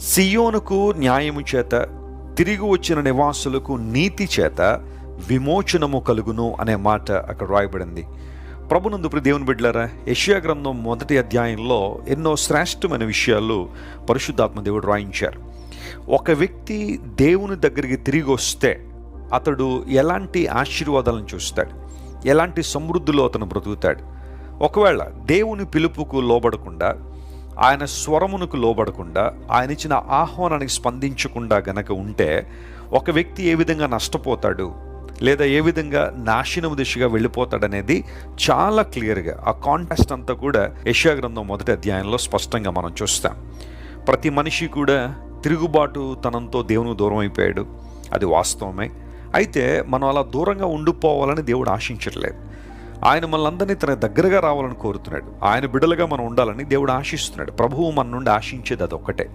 సియోనుకు న్యాయము చేత, తిరిగి వచ్చిన నివాసులకు నీతి చేత విమోచనము కలుగును అనే మాట అక్కడ రాయబడింది. ప్రభునందు ప్రియ దేవుని బిడ్డలారా, యెషయా గ్రంథం 1వ అధ్యాయంలో ఎన్నో శ్రేష్టమైన విషయాలు పరిశుద్ధాత్మ దేవుడు రాయించారు. ఒక వ్యక్తి దేవుని దగ్గరికి తిరిగి వస్తే అతడు ఎలాంటి ఆశీర్వాదాలను చూస్తాడు, ఎలాంటి సమృద్ధిలో అతను బ్రతుకుతాడు. ఒకవేళ దేవుని పిలుపుకు లోబడకుండా, ఆయన స్వరమునకు లోబడకుండా, ఆయన ఇచ్చిన ఆహ్వానానికి స్పందించకుండా గనక ఉంటే ఒక వ్యక్తి ఏ విధంగా నష్టపోతాడు, లేదా ఏ విధంగా నాశనం దిశగా వెళ్ళిపోతాడనేది చాలా క్లియర్గా ఆ కాంటెక్స్ట్ అంతా కూడా యెషయా గ్రంథం 1వ అధ్యాయంలో స్పష్టంగా మనం చూస్తాం. ప్రతి మనిషి కూడా తిరుగుబాటు తనంతో దేవునికి దూరం అయిపోయాడు, అది వాస్తవమే. అయితే మనం అలా దూరంగా ఉండిపోవాలని దేవుడు ఆశించట్లేదు. ఆయన మనల్ని తన దగ్గరగా రావాలని కోరుతున్నాడు. ఆయన బిడ్డలుగా మనం ఉండాలని దేవుడు ఆశిస్తున్నాడు. ప్రభువు మన నుండి ఆశించేది అదొక్కటే.